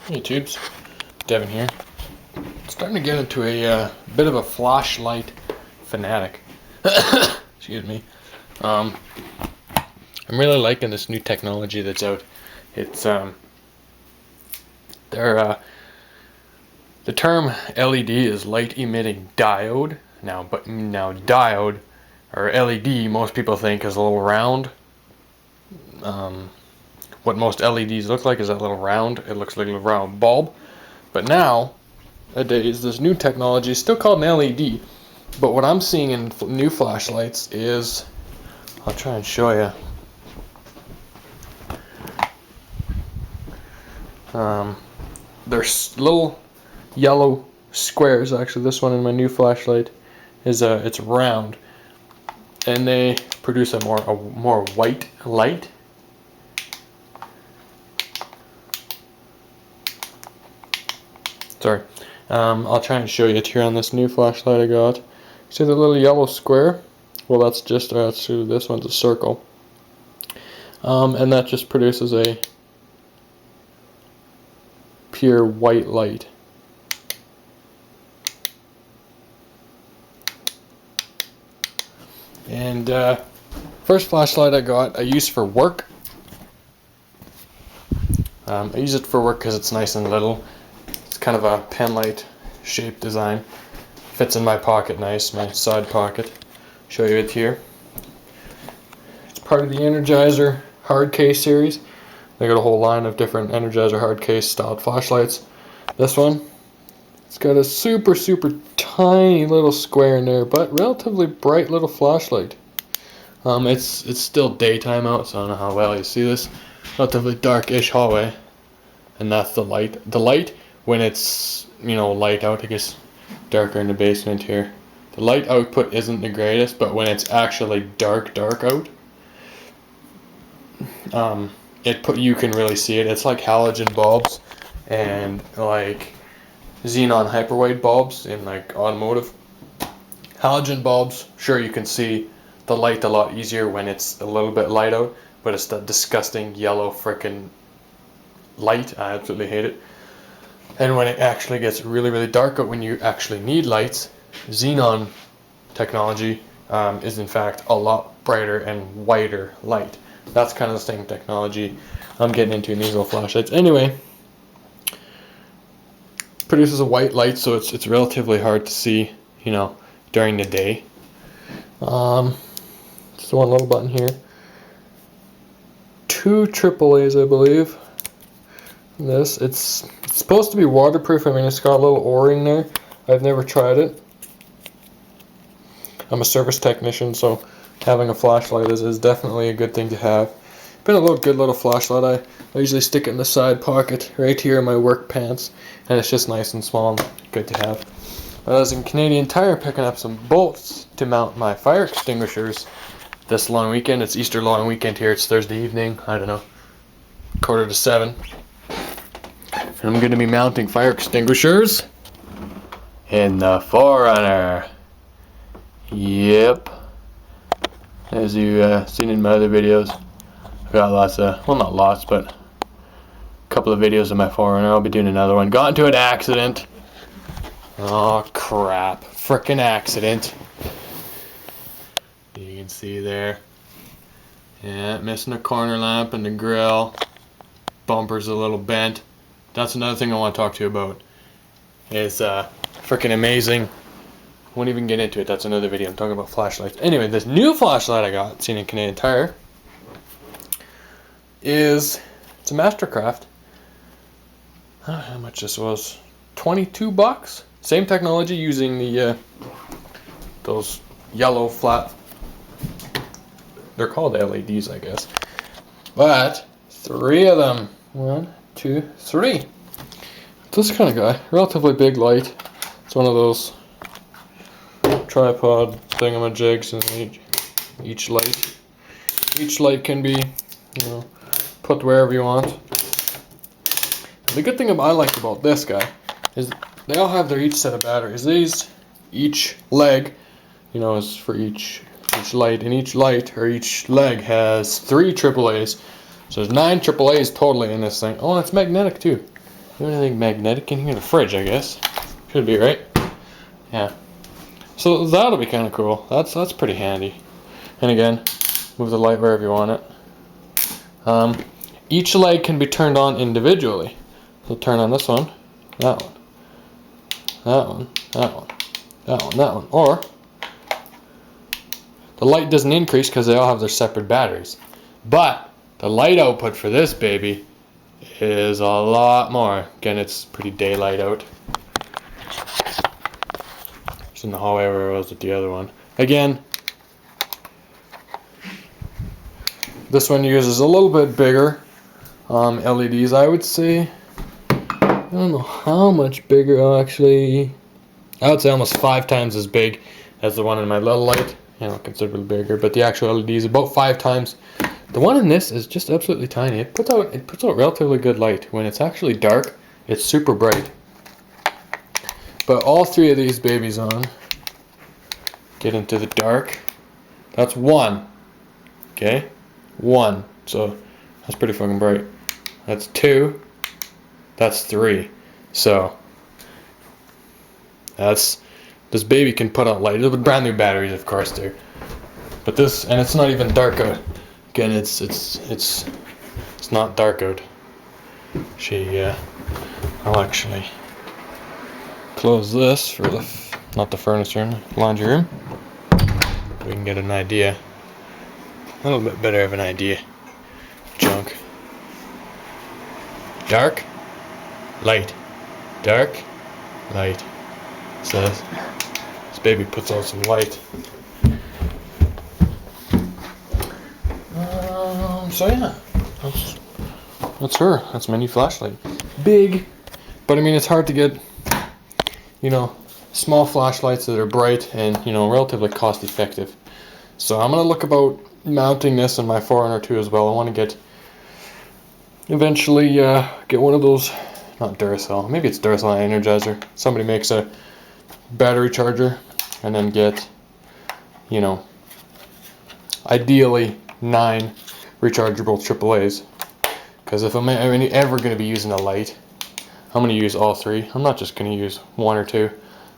Hey tubes, Devin here. Starting to get into a bit of a flashlight fanatic. Excuse me. I'm really liking this new technology that's out. It's the term LED is light emitting diode. Now diode or LED, most people think is a little round. What most LEDs look like is that little round. It looks like a little round bulb. But nowadays, this new technology is still called an LED. But what I'm seeing in new flashlights is, I'll try and show you. There's little yellow squares. Actually, this one in my new flashlight is it's round, and they produce a more white light. Sorry. I'll try and show you it here on this new flashlight I got. See the little yellow square? Well, that's just actually this one's a circle. And that just produces a pure white light. And first flashlight I got, I use for work. I use it for work because it's nice and little. Kind of a pen light shaped design. Fits in my pocket nice, my side pocket. Show you it here. It's part of the Energizer hard case series. They got a whole line of different Energizer hard case styled flashlights. This one, it's got a super tiny little square in there, but relatively bright little flashlight. It's still daytime out, so I don't know how well you see this. Relatively dark-ish hallway, and that's the light. The light, when it's, light out, it gets darker in the basement here. The light output isn't the greatest, but when it's actually dark out, you can really see it. It's like halogen bulbs and like xenon hyperwide bulbs in like automotive. Halogen bulbs, sure, you can see the light a lot easier when it's a little bit light out, but it's that disgusting yellow frickin' light. I absolutely hate it. And when it actually gets really dark out, when you actually need lights, xenon technology is in fact a lot brighter and whiter light. That's kind of the same technology I'm getting into in these little flashlights. Anyway, produces a white light, so it's relatively hard to see, during the day. Just one little button here. 2 AAAs, I believe. It's supposed to be waterproof. I mean, it's got a little O-ring there. I've never tried it. I'm a service technician, so having a flashlight is definitely a good thing to have. Been a good little flashlight. I usually stick it in the side pocket right here in my work pants, and it's just nice and small and good to have. I was in Canadian Tire picking up some bolts to mount my fire extinguishers this long weekend. It's Easter long weekend here. It's Thursday evening. I don't know, 6:45. And I'm going to be mounting fire extinguishers in the 4Runner. Yep. As you've seen in my other videos, I've got lots of, well, not lots, but a couple of videos of my 4Runner. I'll be doing another one. Got into an accident. Oh, crap. Frickin' accident. You can see there. Yeah, missing a corner lamp and the grill. Bumper's a little bent. That's another thing I want to talk to you about. It's freaking amazing. Won't even get into it. That's another video. I'm talking about flashlights. Anyway, this new flashlight I got, seen in Canadian Tire, it's a Mastercraft. I don't know how much this was. $22. Same technology, using the those yellow flat. They're called LEDs, I guess. But 3 of them. 1, 2, 3. This kind of guy, relatively big light. It's one of those tripod thingamajigs, and each light can be, put wherever you want. The good thing I liked about this guy is they all have their each set of batteries. Each leg, is for each light, and each light or each leg has 3 AAAs. So there's 9 AAAs totally in this thing. Oh, and it's magnetic too. Anything magnetic in here? The fridge, I guess. Should be, right? Yeah. So that'll be kind of cool. That's pretty handy. And again, move the light wherever you want it. Each light can be turned on individually. So turn on this one, that one, that one, that one, that one, that one. Or the light doesn't increase because they all have their separate batteries. But the light output for this baby is a lot more. Again, it's pretty daylight out. It's in the hallway where I was with the other one. Again, this one uses a little bit bigger LEDs, I would say. I don't know how much bigger, actually. I would say almost 5 times as big as the one in my little light. Considerably bigger, but the actual LED is about 5 times. The one in this is just absolutely tiny. It puts out relatively good light. When it's actually dark, it's super bright. But all 3 of these babies on get into the dark. That's 1. Okay, 1. So that's pretty fucking bright. That's 2. That's 3. So this baby can put out light. With brand new batteries, of course, too. But this, and it's not even dark out. Again, it's not dark out. I'll actually close this for not the furniture in the laundry room. We can get an idea, a little bit better of an idea. Junk. Dark, light, dark, light. So this baby puts out some light. So yeah, that's her. That's my new flashlight. Big, but I mean it's hard to get, small flashlights that are bright and relatively cost effective. So I'm gonna look about mounting this in my 402 as well. I want to eventually get one of those, not Duracell. Maybe it's Duracell Energizer. Somebody makes a battery charger, and then get, ideally 9 rechargeable AAAs. Because if I'm ever going to be using a light, I'm going to use all 3. I'm not just going to use 1 or 2.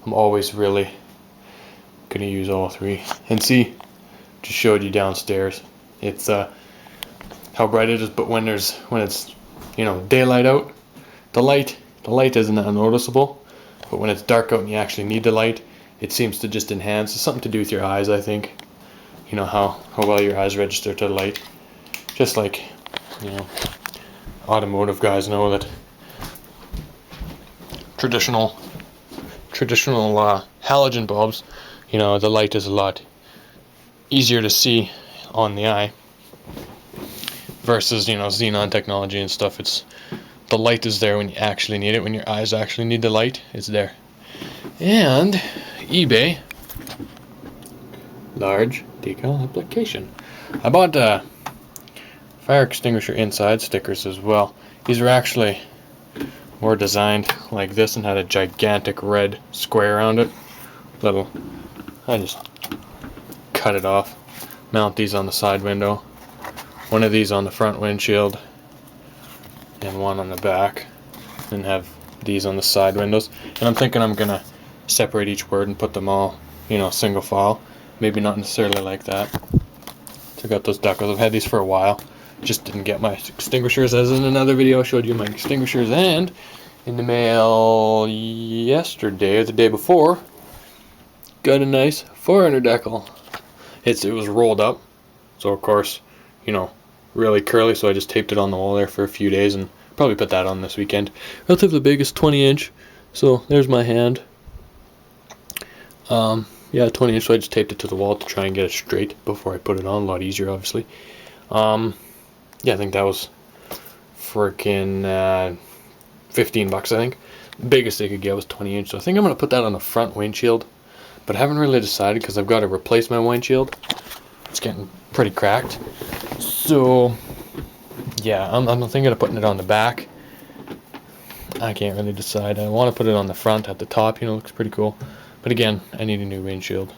I'm always really going to use all 3. And see, just showed you downstairs. It's how bright it is, but when it's daylight out, the light isn't that noticeable. But when it's dark out and you actually need the light, it seems to just enhance. It's something to do with your eyes, I think. How well your eyes register to light. Just like, automotive guys know that traditional halogen bulbs, the light is a lot easier to see on the eye versus, xenon technology and stuff. The light is there when you actually need it. When your eyes actually need the light, it's there. And eBay, large decal application. I bought fire extinguisher inside stickers as well. These were designed like this and had a gigantic red square around it. I just cut it off. Mount these on the side window. One of these on the front windshield. And one on the back. And have these on the side windows. And I'm thinking I'm gonna separate each word and put them all, single file. Maybe not necessarily like that. So I got those decals. I've had these for a while. Just didn't get my extinguishers, as in another video I showed you my extinguishers. And in the mail yesterday or the day before, got a nice 400 decal. It was rolled up, so of course, really curly. So I just taped it on the wall there for a few days and probably put that on this weekend. Relatively big is 20-inch. So there's my hand. Yeah, 20-inch. So I just taped it to the wall to try and get it straight before I put it on. A lot easier, obviously. Yeah, I think that was freaking 15 bucks, I think. The biggest they could get was 20-inch. So I think I'm going to put that on the front windshield. But I haven't really decided because I've got to replace my windshield. It's getting pretty cracked. So, yeah, I'm thinking of putting it on the back. I can't really decide. I want to put it on the front at the top. Looks pretty cool. But again, I need a new windshield.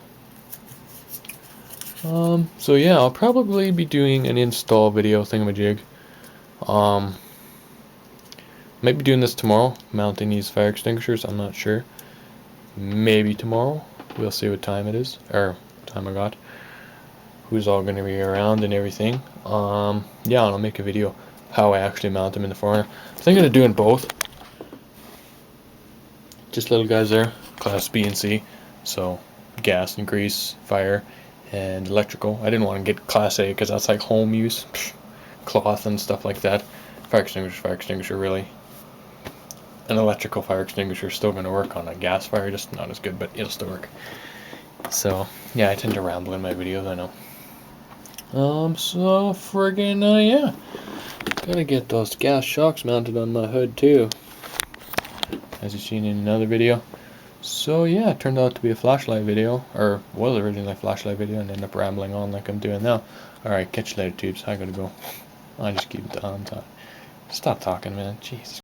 So yeah, I'll probably be doing an install video thingamajig. Might be doing this tomorrow, mounting these fire extinguishers. I'm not sure. Maybe tomorrow. We'll see what time it is, or what time I got. Who's all going to be around and everything. Yeah, and I'll make a video how I actually mount them in the foreigner. I'm thinking of doing both. Just little guys there, class B and C. So gas and grease, fire, and electrical. I didn't want to get class A because that's like home use, cloth and stuff like that. Fire extinguisher really. An electrical fire extinguisher is still going to work on a gas fire, just not as good, but it'll still work. So yeah, I tend to ramble in my videos, I know. So friggin' yeah, gotta get those gas shocks mounted on my hood too, as you've seen in another video. So yeah, it turned out to be a flashlight video, or was originally a flashlight video, and ended up rambling on like I'm doing now. Alright, catch you later, tubes. I gotta go. I just keep it on time. Stop talking, man. Jeez.